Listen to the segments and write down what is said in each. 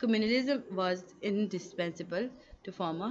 communalism was indispensable to form a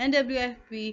NWFP,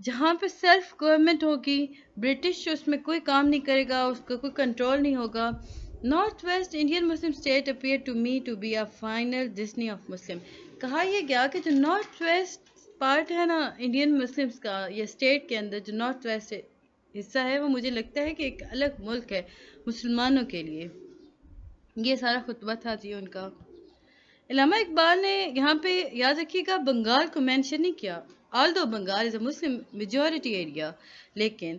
جہاں پہ self government ہوگی، برٹش اس میں کوئی کام نہیں کرے گا، اس کا کوئی کنٹرول نہیں ہوگا. North west Indian Muslim state appear to me to be a final destiny of Muslim. کہا یہ گیا کہ جو نارتھ ویسٹ پارٹ ہے نا انڈین مسلمس کا، یا اسٹیٹ کے اندر جو نارتھ ویسٹ حصہ ہے، وہ مجھے لگتا ہے کہ ایک الگ ملک ہے مسلمانوں کے لیے. یہ سارا خطبہ تھا جی ان کا. علامہ اقبال نے یہاں پہ یاد رکھیے گا بنگال کو مینشن نہیں کیا، آلدو بنگال از اے مسلم میجورٹی ایریا، لیکن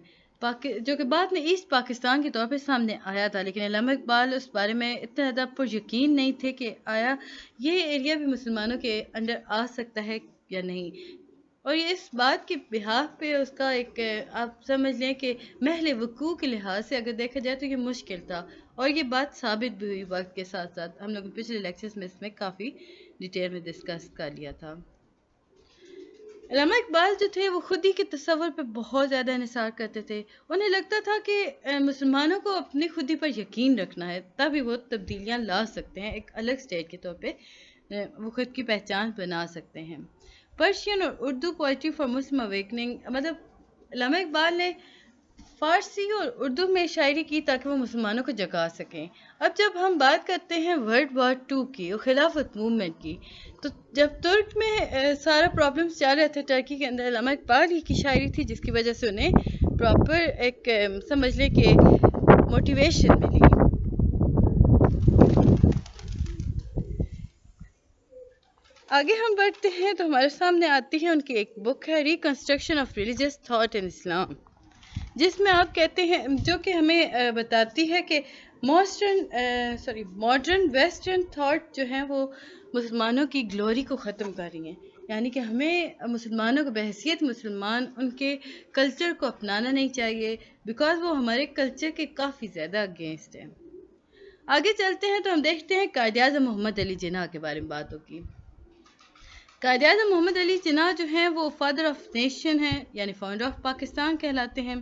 جو کہ بعد میں ایسٹ پاکستان کے طور پہ سامنے آیا تھا، لیکن علامہ اقبال اس بارے میں اتنا زیادہ پر یقین نہیں تھے کہ آیا یہ ایریا بھی مسلمانوں کے انڈر آ سکتا ہے یا نہیں. اور یہ اس بات کے بحاف پہ اس کا ایک آپ سمجھ لیں کہ محل وقوع کے لحاظ سے اگر دیکھا جائے تو یہ مشکل تھا، اور یہ بات ثابت بھی ہوئی وقت کے ساتھ ساتھ. ہم لوگ پچھلے لیکچرز میں اس میں کافی ڈیٹیل میں ڈسکس کر لیا تھا. علامہ اقبال جو تھے وہ خود ہی کے تصور پہ بہت زیادہ انحصار کرتے تھے. انہیں لگتا تھا کہ مسلمانوں کو اپنی خودی پر یقین رکھنا ہے، تبھی وہ تبدیلیاں لا سکتے ہیں، ایک الگ اسٹیٹ کے طور پہ وہ خود کی پہچان بنا سکتے ہیں. پرشین اور Urdu poetry for Muslim awakening, مطلب علامہ اقبال نے فارسی اور اردو میں شاعری کی تاکہ وہ مسلمانوں کو جگا سکیں. اب جب ہم بات کرتے ہیں ورلڈ وار 2 کی اور خلافت موومنٹ کی، تو جب ترک میں سارا پرابلمس چل رہے تھے ٹرکی کے اندر، علامہ اقبال ہی کی شاعری تھی جس کی وجہ سے انہیں پراپر ایک سمجھ لیں کہ موٹیویشن ملی. آگے ہم بڑھتے ہیں تو ہمارے سامنے آتی ہے ان کی ایک بک ہے reconstruction of religious thought in Islam, جس میں آپ کہتے ہیں، جو کہ ہمیں بتاتی ہے کہ ماڈرن ویسٹرن تھاٹ جو ہیں وہ مسلمانوں کی گلوری کو ختم کر رہی ہیں. یعنی کہ ہمیں مسلمانوں کو بحیثیت مسلمان ان کے کلچر کو اپنانا نہیں چاہیے، بیکاز وہ ہمارے کلچر کے کافی زیادہ اگینسٹ ہیں. آگے چلتے ہیں تو ہم دیکھتے ہیں قائد اعظم محمد علی جناح کے بارے میں بات ہوگی. قائد اعظم محمد علی جناح جو ہیں وہ فادر آف نیشن ہیں، یعنی فاؤنڈر آف پاکستان کہلاتے ہیں.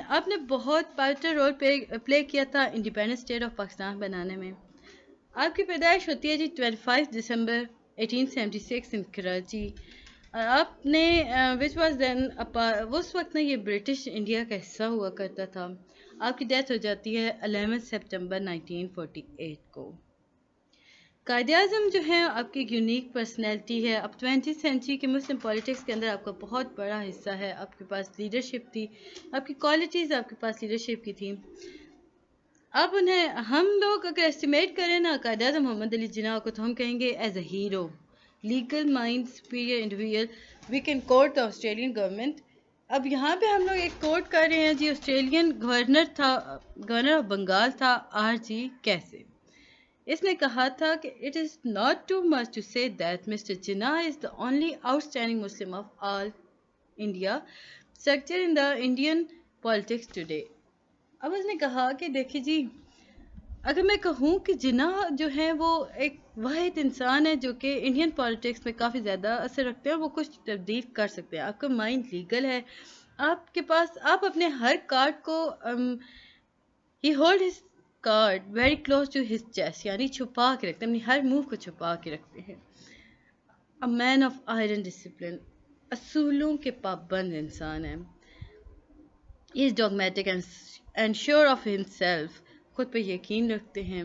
آپ نے بہت پارٹر رول پلے کیا تھا انڈیپینڈنٹ اسٹیٹ آف پاکستان بنانے میں. آپ کی پیدائش ہوتی ہے جی 25 دسمبر 1876 ان کراچی. آپ نے وچ واز دین اس وقت میں یہ برٹش انڈیا کا حصہ ہوا کرتا تھا. آپ کی ڈیتھ ہو جاتی ہے 11 سپٹمبر 1948 کو. قائد اعظم جو ہے آپ کی یونیک پرسنالٹی ہے. اب 20th سینچری کے مسلم پالیٹکس کے اندر آپ کا بہت بڑا حصہ ہے. آپ کے پاس لیڈرشپ تھی، آپ کی کوالٹیز آپ کے پاس لیڈرشپ کی تھیں. اب ہم لوگ اگر ایسٹیمیٹ کریں نا قائد اعظم محمد علی جناح کو، تو ہم کہیں گے as a hero, legal mind, superior individual. We can quote the Australian government. اب یہاں پہ ہم لوگ ایک کوٹ کر رہے ہیں جی، آسٹریلین گورنر آف بنگال تھا RG کیسے. اس نے کہا تھا کہ it is not too much to say that Mr Jinnah is the only outstanding Muslim of all India sector in the Indian politics today. اب اس نے کہا کہ دیکھیے جی، اگر میں کہوں کہ جناح جو ہے وہ ایک واحد انسان ہے جو کہ انڈین پالیٹکس میں کافی زیادہ اثر رکھتے ہیں، وہ کچھ تبدیل کر سکتے ہیں. آپ کا مائنڈ لیگل ہے، آپ کے پاس، آپ اپنے ہر کارڈ کو ہی hold his card very close to his chest, یعنی چھپا کے رکھتے ہیں، اپنی ہر موو کو چھپا کے رکھتے ہیں. A man of iron discipline, اصولوں کے پابند انسان ہے. He is dogmatic and sure of himself, خود پہ یقین رکھتے ہیں.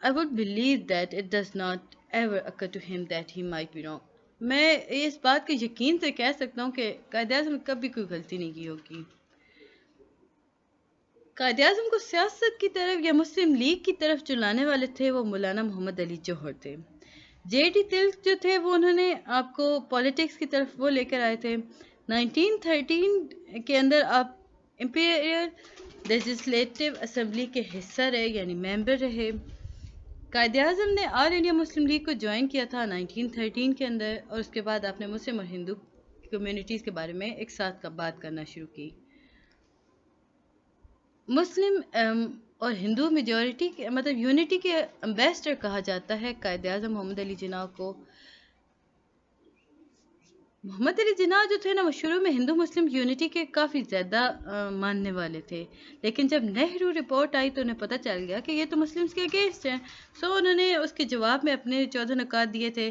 I would believe that it does not ever occur to him that he might be wrong. میں اس بات کو یقین سے کہہ سکتا ہوں کہ قائد اعظم نے کبھی کوئی غلطی نہیں کی ہوگی. قائد اعظم کو سیاست کی طرف یا مسلم لیگ کی طرف جو لانے والے تھے وہ مولانا محمد علی جوہر تھے. JD تلک جو تھے وہ انہوں نے آپ کو پالیٹکس کی طرف وہ لے کر آئے تھے. 1913 کے اندر آپ امپیریل لیجسلیٹو اسمبلی کے حصہ رہے، یعنی ممبر رہے. قائد اعظم نے آل انڈیا مسلم لیگ کو جوائن کیا تھا 1913 کے اندر، اور اس کے بعد آپ نے مسلم اور ہندو کمیونٹیز کے بارے میں ایک ساتھ بات کرنا شروع کی. مسلم اور ہندو میجورٹی کے مطلب یونٹی کے امبیسڈر کہا جاتا ہے قائد اعظم محمد علی جناح کو. محمد علی جناح جو تھے نا، وہ شروع میں ہندو مسلم یونٹی کے کافی زیادہ ماننے والے تھے، لیکن جب نہرو رپورٹ آئی تو انہیں پتہ چل گیا کہ یہ تو مسلمس کے اگینسٹ ہیں. سو انہوں نے اس کے جواب میں اپنے 14 نکات دیے تھے.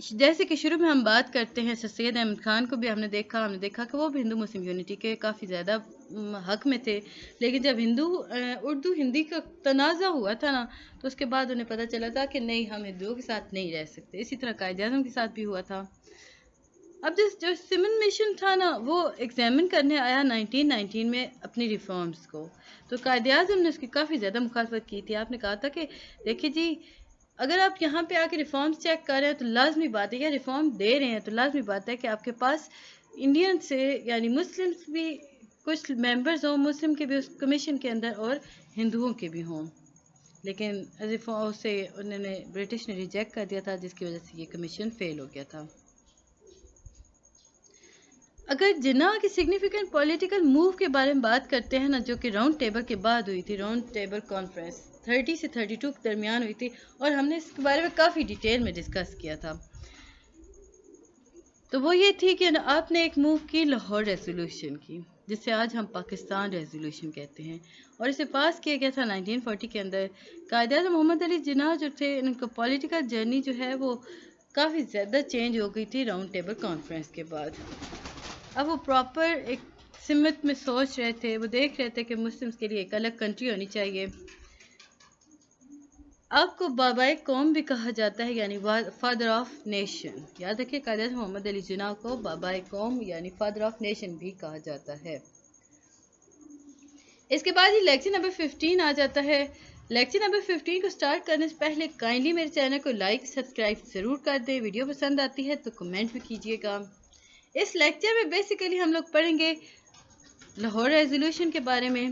جیسے کہ شروع میں ہم بات کرتے ہیں سر سید احمد خان کو بھی ہم نے دیکھا کہ وہ بھی ہندو مسلم یونٹی کے کافی زیادہ حق میں تھے، لیکن جب اردو ہندی کا تنازع ہوا تھا نا، تو اس کے بعد انہیں پتہ چلا تھا کہ نہیں، ہم ہندوؤں کے ساتھ نہیں رہ سکتے. اسی طرح قائد اعظم کے ساتھ بھی ہوا تھا. اب جو سیمن مشن تھا نا، وہ ایگزامن کرنے آیا 1919 میں اپنی ریفارمز کو، تو قائد اعظم نے اس کی کافی زیادہ مخالفت کی تھی. آپ نے کہا تھا کہ دیکھیے جی، اگر آپ یہاں پہ آ کے ریفارمز چیک کر رہے ہیں تو لازمی بات ہے، یا ریفارم دے رہے ہیں تو لازمی بات ہے کہ آپ کے پاس انڈین سے یعنی مسلمس بھی کچھ ممبرز ہوں، مسلم کے بھی اس کمیشن کے اندر اور ہندوؤں کے بھی ہوں. لیکن اسے انہوں نے برٹش نے ریجیکٹ کر دیا تھا، جس کی وجہ سے یہ کمیشن فیل ہو گیا تھا. اگر جناح کی سگنیفیکنٹ پولیٹیکل موو کے بارے میں بات کرتے ہیں نا، جو کہ راؤنڈ ٹیبل کے بعد ہوئی تھی، راؤنڈ ٹیبل کانفرنس 30 سے 32 کے درمیان ہوئی تھی، اور ہم نے اس کے بارے میں کافی ڈیٹیل میں ڈسکس کیا تھا. تو وہ یہ تھی کہ آپ نے ایک موو کی لاہور ریزولوشن کی، جسے آج ہم پاکستان ریزولوشن کہتے ہیں، اور اسے پاس کیا گیا تھا 1940 کے اندر. قائد اعظم محمد علی جناح جو تھے، ان کا پولیٹیکل جرنی جو ہے وہ کافی زیادہ چینج ہو گئی تھی راؤنڈ ٹیبل کانفرنس کے بعد. اب وہ پراپر ایک سمت میں سوچ رہے تھے، وہ دیکھ رہے تھے کہ مسلمس کے لیے ایک الگ کنٹری ہونی چاہیے. آپ کو بابائے قوم بھی کہا جاتا ہے، یعنی فادر آف نیشن. یاد رکھیے، قائد اعظم محمد علی جناح کو بابائے قوم یعنی فادر آف نیشن بھی کہا جاتا ہے. اس کے بعد ہی لیکچر نمبر 15 آ جاتا ہے. لیکچر نمبر 15 کو سٹارٹ کرنے سے پہلے کائنڈلی میرے چینل کو لائک سبسکرائب ضرور کر دیں. ویڈیو پسند آتی ہے تو کمنٹ بھی کیجیے گا. اس لیکچر میں بیسیکلی ہم لوگ پڑھیں گے لاہور ریزولوشن کے بارے میں،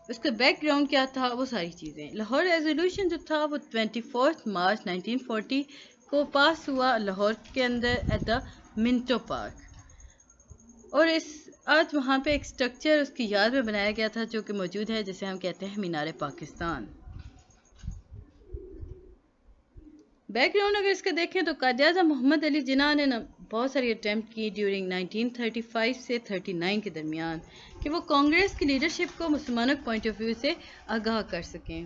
اس کا بیک گراؤنڈ کیا تھا، وہ ساری چیزیں. لاہور ریزولوشن جو تھا وہ 24 مارچ 1940 کو پاس ہوا لاہور کے اندر ایٹ دا منٹو پارک، اور آج وہاں پہ ایک سٹرکچر اس کی یاد میں بنایا گیا تھا جو کہ موجود ہے، جسے ہم کہتے ہیں مینار پاکستان. بیک گراؤنڈ اگر اس کا دیکھیں تو قائد اعظم محمد علی جناح نے بہت ساری اٹیمپٹ کی ڈیورنگ 1935 سے 39 کے درمیان کہ وہ کانگریس کی لیڈرشپ کو مسلمانوں کے پوائنٹ آف ویو سے آگاہ کر سکیں.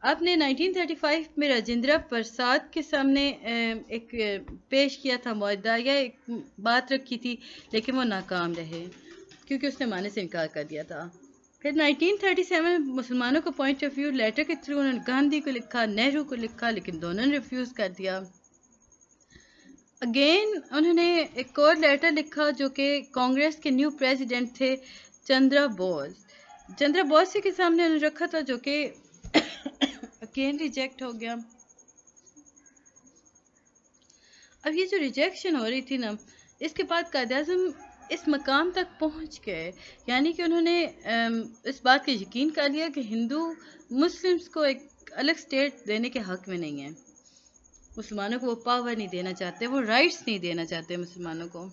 آپ نے 1935 میں راجندرہ پرساد کے سامنے ایک پیش کیا تھا معاہدہ، یا ایک بات رکھی تھی، لیکن وہ ناکام رہے کیونکہ اس نے ماننے سے انکار کر دیا تھا. پھر 1937 مسلمانوں کو پوائنٹ آف ویو لیٹر کے تھرو انہوں نے گاندھی کو لکھا، نہرو کو لکھا، لیکن دونوں نے ریفیوز کر دیا. اگین انہوں نے ایک اور لیٹر لکھا جو کہ کانگریس کے نیو پریزیڈنٹ تھے چندرا بوس. چندرا بوس کے سامنے انہوں نے رکھا تھا، جو کہ اگین ریجیکٹ ہو گیا. اب یہ جو ریجیکشن ہو رہی تھی نا، اس کے بعد قائد اعظم اس مقام تک پہنچ گئے، یعنی کہ انہوں نے اس بات کا یقین کر لیا کہ ہندو مسلمس کو ایک الگ سٹیٹ دینے کے حق میں نہیں ہیں. مسلمانوں کو وہ پاور نہیں دینا چاہتے، وہ رائٹس نہیں دینا چاہتے مسلمانوں کو.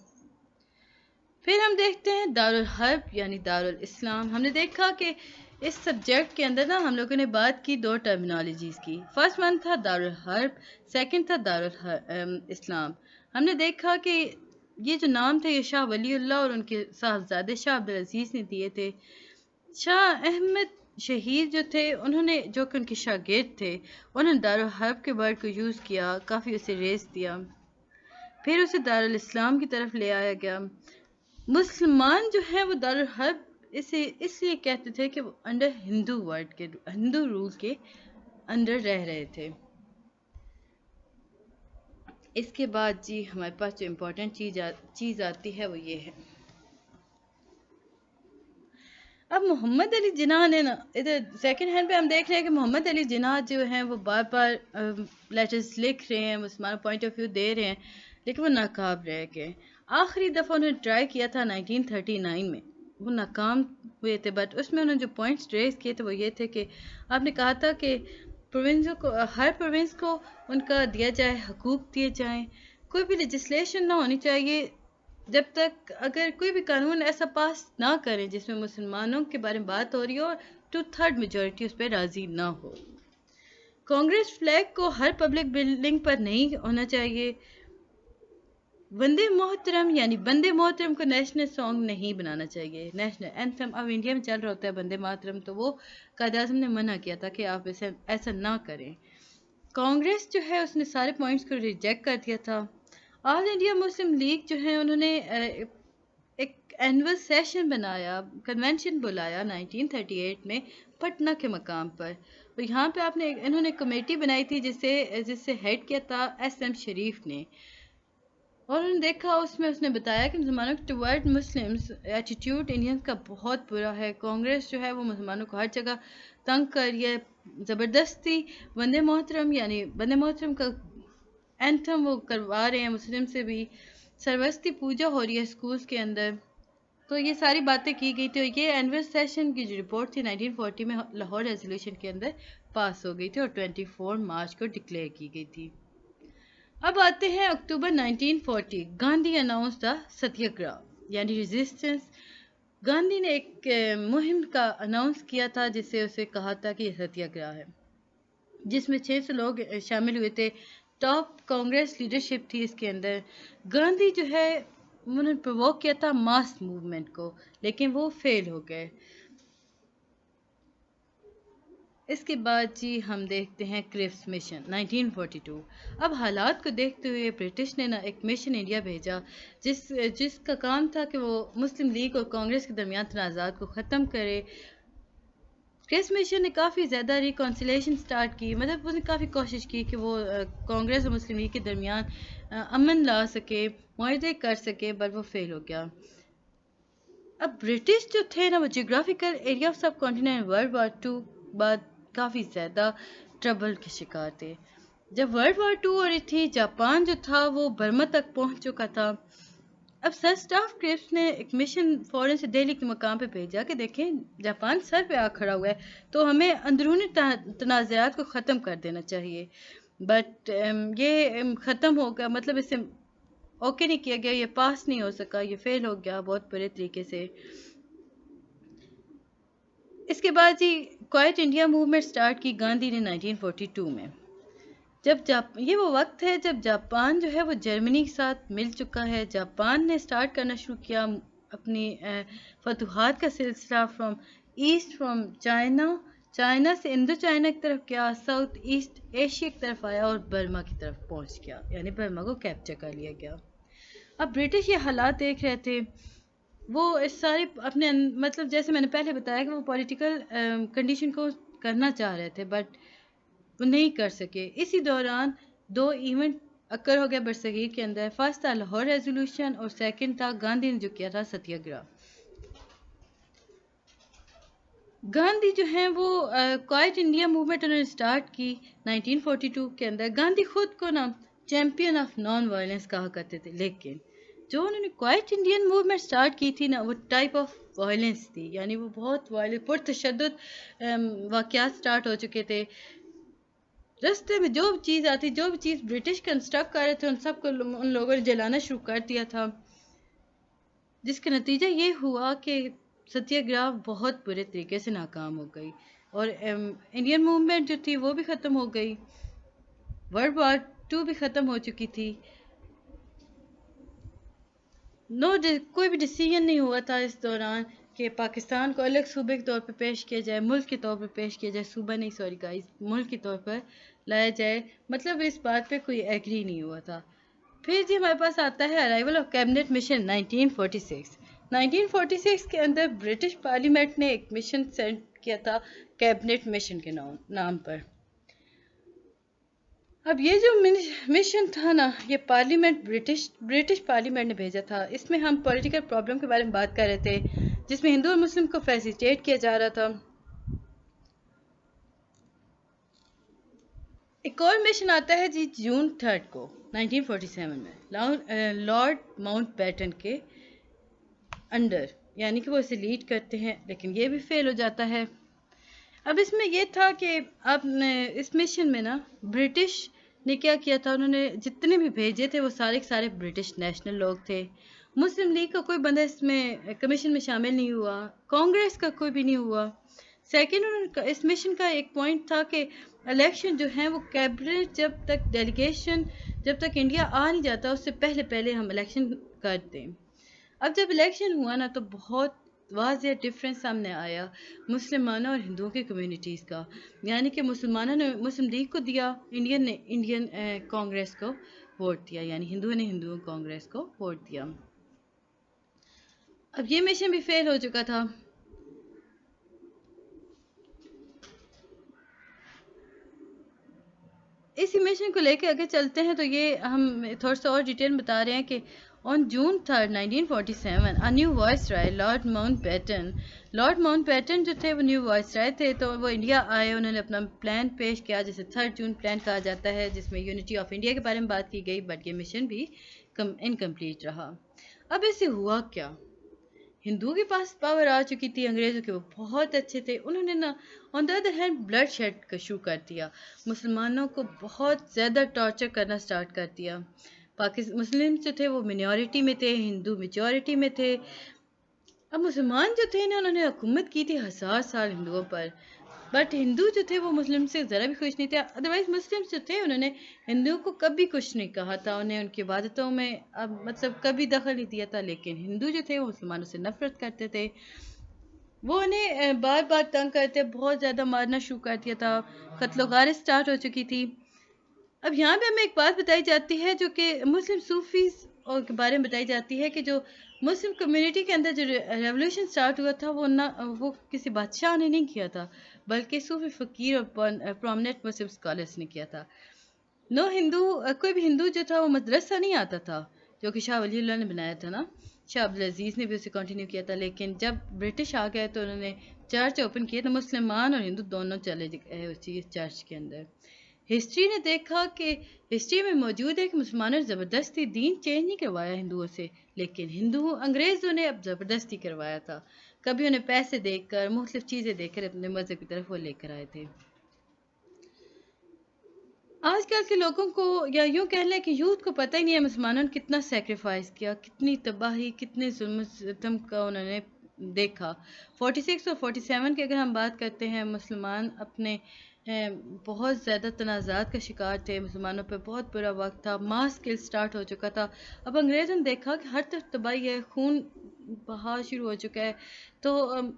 پھر ہم دیکھتے ہیں دارالحرب یعنی دارالاسلام. ہم نے دیکھا کہ اس سبجیکٹ کے اندر نا ہم لوگوں نے بات کی دو ٹرمینالوجیز کی. فرسٹ ون تھا دارالحرب، سیکنڈ تھا دارالاسلام. ہم نے دیکھا کہ یہ جو نام تھے یہ شاہ ولی اللہ اور ان کے صاحبزادے شاہ عبدالعزیز نے دیے تھے. شاہ احمد شہید جو تھے، انہوں نے جو کہ ان کے شاگرد تھے، انہوں نے دارالحرب کے ورڈ کو یوز کیا، کافی اسے ریز دیا، پھر اسے دارالاسلام کی طرف لے آیا گیا. مسلمان جو ہیں وہ دارالحرب اسے اس لیے کہتے تھے کہ وہ انڈر ہندو رول کے اندر رہ رہے تھے. اس کے بعد جی ہمارے پاس جو امپورٹنٹ چیز آتی ہے وہ یہ ہے. اب محمد علی جناح نے نا ادھر سیکنڈ ہینڈ پہ ہم دیکھ رہے ہیں کہ محمد علی جناح جو ہیں وہ بار بار لیٹرز لکھ رہے ہیں، مسلمان پوائنٹ آف ویو دے رہے ہیں، لیکن وہ ناکام رہ گئے. آخری دفعہ انہوں نے ٹرائی کیا تھا 1939 میں، وہ ناکام ہوئے تھے، بٹ اس میں انہوں نے جو پوائنٹس ریز کیے تھے وہ یہ تھے کہ آپ نے کہا تھا کہ پروونسوں کو، ہر پروونس کو ان کا دیا جائے، حقوق دیے جائیں، کوئی بھی لیجسلیشن نہ ہونی چاہیے جب تک اگر کوئی بھی قانون ایسا پاس نہ کریں جس میں مسلمانوں کے بارے میں بات ہو رہی ہو اور 2/3 میجورٹی اس پہ راضی نہ ہو. کانگریس فلیگ کو ہر پبلک بلڈنگ پر نہیں ہونا چاہیے. بندے محترم یعنی بندے محترم کو نیشنل سانگ نہیں بنانا چاہیے، نیشنل اینتھم. اب انڈیا میں چل رہا ہوتا ہے بندے محترم، تو وہ قائد اعظم نے منع کیا تھا کہ آپ ایسا نہ کریں. کانگریس جو ہے اس نے سارے پوائنٹس کو ریجیکٹ کر دیا تھا. آل انڈیا مسلم لیگ جو ہے انہوں نے ایک اینول سیشن بنایا، کنونشن بلایا 1938 میں پٹنہ کے مقام پر. اور یہاں پہ انہوں نے کمیٹی بنائی تھی جس سے ہیڈ کیا تھا ایس ایم شریف نے. اور انہوں نے دیکھا اس نے بتایا کہ مسلمانوں کے ٹورڈ مسلمز ایٹیٹیوڈ انڈینز کا بہت برا ہے. کانگریس جو ہے وہ مسلمانوں کو ہر جگہ تنگ کر رہی ہے. زبردستی وندے محترم کا اینتھم وہ کروا رہے ہیں مسلم سے بھی. سربستی پوجا ہو رہی ہے اسکولز کے اندر. تو یہ ساری باتیں کی گئی تھی. اور یہ اینول سیشن کی جو رپورٹ تھی 1940 میں لاہور ریزولوشن کے اندر پاس ہو گئی تھی اور 24 مارچ کو ڈکلیئر کی گئی تھی. اب آتے ہیں اکتوبر 1940. گاندھی اناؤنس دا ستیہ گرہ یعنی ریزسٹنس. گاندھی نے ایک مہم کا اناؤنس کیا تھا جس سے اسے کہا تھا کہ یہ ستیہ گرہ ہے، جس میں 600 لوگ شامل ہوئے تھے. ٹاپ کانگریس لیڈرشپ تھی اس کے اندر. گاندھی جو ہے انہوں نے پرووک کیا تھا ماس موومنٹ کو، لیکن وہ فیل ہو گئے. اس کے بعد جی ہم دیکھتے ہیں کرپس مشن 1942. اب حالات کو دیکھتے ہوئے برٹش نے ایک مشن انڈیا بھیجا جس کا کام تھا کہ وہ مسلم لیگ اور کانگریس کے درمیان تنازعات کو ختم کرے. کرپس مشن نے کافی زیادہ ریکانسیلیشن سٹارٹ کی، مطلب اس نے کافی کوشش کی کہ وہ کانگریس اور مسلم لیگ کے درمیان امن لا سکے، معاہدے کر سکے، پر وہ فیل ہو گیا. اب برٹش جو تھے نا وہ geographical area of subcontinent world war 2 بعد کافی زیادہ ٹربل کے شکار تھے. جب ورلڈ وار 2 ہو رہی تھی، جاپان جو تھا وہ برما تک پہنچ چکا تھا. اب سر اسٹاف کرپس نے ایک مشن فوراً سے دہلی کے مقام پہ بھیجا کہ دیکھیں جاپان سر پہ آ کھڑا ہوا ہے تو ہمیں اندرونی تنازعات کو ختم کر دینا چاہیے. بٹ یہ ختم ہو گیا، مطلب اسے اوکے نہیں کیا گیا، یہ پاس نہیں ہو سکا، یہ فیل ہو گیا بہت بڑے طریقے سے. اس کے بعد جی کوائٹ انڈیا موومنٹ سٹارٹ کی گاندھی نے 1942 میں. یہ وہ وقت ہے جب جاپان جو ہے وہ جرمنی کے ساتھ مل چکا ہے. جاپان نے سٹارٹ کرنا شروع کیا اپنی فتوحات کا سلسلہ فرام چائنا سے اندو چائنا کی طرف گیا، ساؤتھ ایسٹ ایشیا کی طرف آیا اور برما کی طرف پہنچ گیا، یعنی برما کو کیپچر کر لیا گیا. اب برٹش یہ حالات دیکھ رہے تھے، وہ اس سارے اپنے مطلب جیسے میں نے پہلے بتایا کہ وہ پولیٹیکل کنڈیشن کو کرنا چاہ رہے تھے بٹ وہ نہیں کر سکے. اسی دوران 2 ایونٹ اکر ہو گیا برصغیر کے اندر. فرسٹ تھا لاہور ریزولوشن اور سیکنڈ تھا گاندھی نے جو کیا تھا ستیہ گرہ. گاندھی جو ہیں وہ کوائٹ انڈیا موومنٹ انہوں نے سٹارٹ کی 1942 کے اندر. گاندھی خود کو نا چیمپئن آف نان وائلنس کہا کرتے تھے، لیکن جو انہوں نے کوائٹ انڈین موومنٹ سٹارٹ کی تھی نا وہ ٹائپ آف وائلنس تھی، یعنی وہ بہت وائلنس پرتشدد واقعات سٹارٹ ہو چکے تھے. رستے میں جو بھی چیز آتی، جو بھی چیز برٹش کنسٹرکٹ کر رہے تھے، ان سب کو ان لوگوں نے جلانا شروع کر دیا تھا، جس کا نتیجہ یہ ہوا کہ ستیہ گرہ بہت برے طریقے سے ناکام ہو گئی اور انڈین موومنٹ جو تھی وہ بھی ختم ہو گئی. ورلڈ وار 2 بھی ختم ہو چکی تھی. کوئی بھی ڈیسیژن نہیں ہوا تھا اس دوران کہ پاکستان کو الگ صوبے کے طور پہ پیش کیا جائے، ملک کے طور پہ پیش کیا جائے، صوبہ نہیں سوری گائز، ملک کے طور پر لایا جائے. مطلب اس بات پہ کوئی ایگری نہیں ہوا تھا. پھر جی ہمارے پاس آتا ہے ارائیول آف کیبنٹ مشن 1946. 1946 کے اندر برٹش پارلیمنٹ نے ایک مشن سینڈ کیا تھا کیبنٹ مشن کے نام پر. اب یہ جو مشن تھا نا یہ برٹش پارلیمنٹ نے بھیجا تھا. اس میں ہم پولیٹیکل پرابلم کے بارے میں بات کر رہے تھے جس میں ہندو اور مسلم کو فیسیلیٹیٹ کیا جا رہا تھا. ایک اور مشن آتا ہے جی جون 3 کو 1947 میں لارڈ ماؤنٹ بیٹن کے انڈر، یعنی کہ وہ اسے لیڈ کرتے ہیں، لیکن یہ بھی فیل ہو جاتا ہے. اب اس میں یہ تھا کہ اب اس مشن میں نا برٹش نے کیا تھا، انہوں نے جتنے بھی بھیجے تھے وہ سارے کے سارے برٹش نیشنل لوگ تھے. مسلم لیگ کا کوئی بندہ اس میں کمیشن میں شامل نہیں ہوا، کانگریس کا کوئی بھی نہیں ہوا. سیکنڈ اس مشن کا ایک پوائنٹ تھا کہ الیکشن جو ہیں وہ کیبنٹ جب تک انڈیا آ نہیں جاتا اس سے پہلے ہم الیکشن کرتے ہیں. اب جب الیکشن ہوا نا تو بہت واضح ڈفرینس سامنے آیا مسلمانوں اور ہندوؤں کی کمیونٹیز کا، یعنی کہ مسلمانوں نے مسلم لیگ کو دیا، انڈین نے انڈین کانگریس کو ووٹ دیا، یعنی ہندوؤں نے ہندو کانگریس کو ووٹ دیا۔ اب یہ مشن بھی فیل ہو چکا تھا۔ اسی مشن کو لے کے آگے چلتے ہیں تو یہ ہم تھوڑا سا اور ڈیٹیل بتا رہے ہیں کہ on June 3 1947 a new viceroy lord Mountbatten جو تھے وہ نیو وائسرائے تھے، تو وہ انڈیا آئے، انہوں نے اپنا پلان پیش کیا جسے 3 جون پلان کہا جاتا ہے، جس میں یونٹی آف انڈیا کے بارے میں بات کی گئی، بٹ یہ مشن بھی انکمپلیٹ رہا۔ اب اس سے ہوا کیا؟ ہندوؤں کے پاس پاور آ چکی تھی، انگریزوں کے وہ بہت اچھے تھے، انہوں نے نا on the other hand bloodshed کا شروع کر دیا، مسلمانوں کو بہت زیادہ ٹارچر کرنا سٹارٹ کر دیا۔ مسلم جو تھے وہ منورٹی میں تھے، ہندو میجورٹی میں تھے۔ اب مسلمان جو تھے نا انہوں نے حکومت کی تھی 1000 سال ہندوؤں پر، بٹ ہندو جو تھے وہ مسلم سے ذرا بھی خوش نہیں تھے، ادروائز مسلم جو تھے انہوں نے ہندوؤں کو کبھی کچھ نہیں کہا تھا، انہیں ان کی عبادتوں میں مطلب کبھی دخل نہیں دیا تھا، لیکن ہندو جو تھے وہ مسلمانوں سے نفرت کرتے تھے، وہ انہیں بار بار تنگ کرتے، بہت زیادہ مارنا شروع کر دیا تھا، قتل و غارت سٹارٹ ہو چکی تھی۔ اب یہاں پہ ہمیں ایک بات بتائی جاتی ہے جو کہ مسلم صوفیز اور کے بارے میں بتائی جاتی ہے کہ جو مسلم کمیونٹی کے اندر جو ریولوشن سٹارٹ ہوا تھا وہ کسی بادشاہ نے نہیں کیا تھا، بلکہ صوفی فقیر اور پرومننٹ مسلم اسکالرس نے کیا تھا۔ کوئی بھی ہندو جو تھا وہ مدرسہ نہیں آتا تھا، جو کہ شاہ ولی اللہ نے بنایا تھا نا، شاہ عبدالعزیز نے بھی اسے کنٹینیو کیا تھا، لیکن جب برٹش آ گئے تو انہوں نے چرچ اوپن کیا تو مسلمان اور ہندو دونوں چلے گئے اسی چرچ کے اندر۔ ہسٹری نے دیکھا کہ ہسٹری میں موجود ہے کہ مسلمانوں نے زبردستی دین چینج نہیں کروایا ہندوؤں سے، لیکن انگریزوں نے اب زبردستی کروایا تھا، کبھی انہیں پیسے دے کر مختلف چیزیں دے کر اپنے مذہب کی طرف وہ لے کر آئے تھے۔ آج کل کے لوگوں کو یا یوں کہہ لیں کہ یوتھ کو پتہ ہی نہیں ہے مسلمانوں نے کتنا سیکریفائس کیا، کتنی تباہی، کتنے ظلم ستم کا انہوں نے دیکھا۔ 46 اور 47 کی اگر ہم بات کرتے ہیں، مسلمان اپنے بہت زیادہ تنازعات کا شکار تھے، مسلمانوں پہ بہت برا وقت تھا، ماس کل سٹارٹ ہو چکا تھا۔ اب انگریزوں نے دیکھا کہ ہر طرف تباہی ہے، خون بہا شروع ہو چکا ہے، تو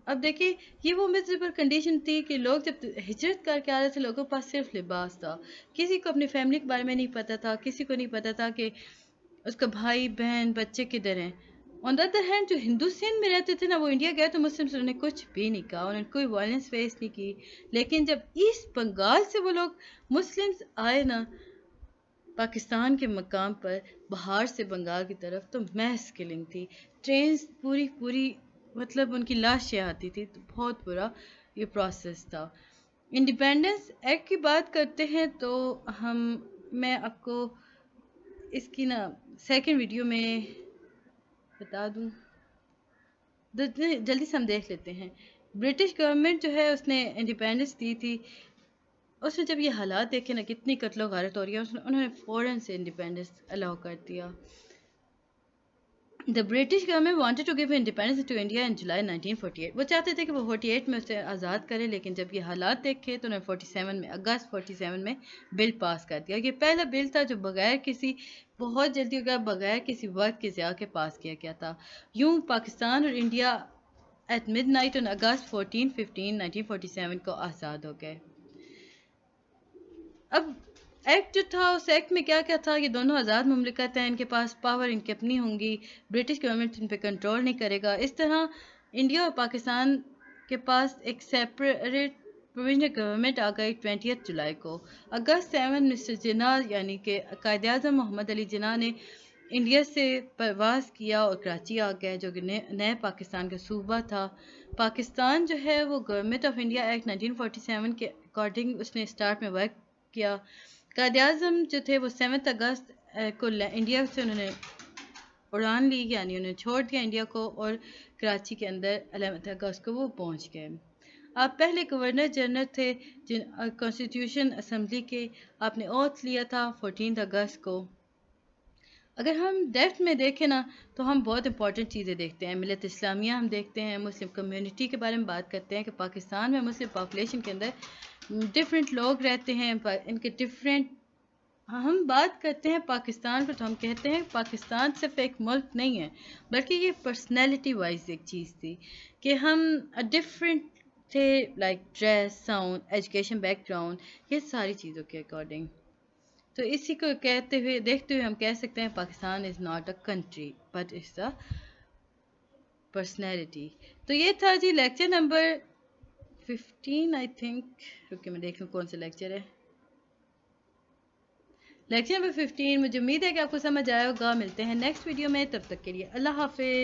اب دیکھیں یہ وہ میزریبل کنڈیشن تھی کہ لوگ جب ہجرت کر کے آ رہے تھے، لوگوں کے پاس صرف لباس تھا، کسی کو اپنی فیملی کے بارے میں نہیں پتا تھا، کسی کو نہیں پتا تھا کہ اس کا بھائی بہن بچے کدھر ہیں۔ آن دا ادر ہینڈ جو ہندو سندھ میں رہتے تھے نا، وہ انڈیا گئے تو مسلم سے انہوں نے کچھ بھی نہیں کہا، انہوں نے کوئی وائلنس فیس نہیں کی، لیکن جب ایسٹ بنگال سے وہ لوگ مسلمز آئے نا پاکستان کے مقام پر، بہار سے بنگال کی طرف، تو میس کلنگ تھی، ٹرینز پوری مطلب ان کی لاشیں آتی تھی، تو بہت برا یہ پروسیس تھا۔ انڈیپینڈنس ایکٹ کی بات کرتے ہیں تو میں آپ کو اس کی نا سیکنڈ ویڈیو میں بتا دوں، جلدی سے ہم دیکھ لیتے ہیں۔ برٹش گورنمنٹ جو ہے اس نے انڈیپینڈنس دی تھی، اس نے جب یہ حالات دیکھے نا کتنی قتل و غارت ہو رہی ہے، انہوں نے فوراً سے انڈیپینڈنس الاؤ کر دیا۔ The British government wanted to give independence to India in July 1948۔ وہ چاہتے تھے کہ وہ 48 میں اسے آزاد کرے، لیکن جب یہ حالات دیکھے تو انہوں نے 47 میں اگست 47 میں بل پاس کر دیا۔ یہ پہلا بل تھا جو بہت جلدی بغیر کسی وقت کے ضیاع کے پاس کیا گیا تھا۔ یوں پاکستان اور India at midnight on August 15 1947 کو آزاد ہو گئے۔ اب ایکٹ جو تھا، اس ایکٹ میں کیا تھا، یہ دونوں آزاد مملکت ہیں، ان کے پاس پاور ان کی اپنی ہوں گی، برٹش گورنمنٹ ان پہ کنٹرول نہیں کرے گا۔ اس طرح انڈیا اور پاکستان کے پاس ایک سیپریٹ پروونشنل گورنمنٹ آ گئی 20 جولائی کو۔ اگست 7 مسٹر جناح یعنی کہ قائد اعظم محمد علی جناح نے انڈیا سے پرواز کیا اور کراچی آ گئے، جو کہ نئے پاکستان کا صوبہ تھا۔ پاکستان جو ہے وہ گورنمنٹ آف انڈیا ایکٹ 1947 کے اکارڈنگ اس نے اسٹارٹ میں ورک کیا۔ قائد اعظم جو تھے وہ 7 اگست کو انڈیا سے انہوں نے اڑان لی، یعنی انہوں نے چھوڑ دیا انڈیا کو، اور کراچی کے اندر 11 اگست کو وہ پہنچ گئے۔ آپ پہلے گورنر جنرل تھے کانسٹیٹیوشن اسمبلی کے، آپ نے اوتھ لیا تھا 14 اگست کو۔ اگر ہم ڈیپتھ میں دیکھیں نا تو ہم بہت امپورٹنٹ چیزیں دیکھتے ہیں، ملت اسلامیہ ہم دیکھتے ہیں، مسلم کمیونٹی کے بارے میں بات کرتے ہیں کہ پاکستان میں مسلم پاپولیشن کے اندر ڈفرینٹ لوگ رہتے ہیں، ان کے ڈفرینٹ ہم بات کرتے ہیں پاکستان پر تو ہم کہتے ہیں پاکستان صرف ایک ملک نہیں ہے بلکہ یہ پرسنالٹی وائز ایک چیز تھی کہ ہم ڈفرینٹ تھے، like dress, sound, education back ground, یہ ساری چیزوں کے اکارڈنگ. تو اسی کو کہتے ہوئے دیکھتے ہوئے ہم کہہ سکتے ہیں Pakistan is not a country but is a personality. تو یہ تھا جی لیکچر نمبر 15 آئی تھنک. رکے میں دیکھ لوں کون سا لیکچر ہے. Lecture number 15. مجھے امید ہے کہ آپ کو سمجھ آیا ہوگا. ملتے ہیں نیکسٹ ویڈیو میں، تب تک کے لیے اللہ حافظ.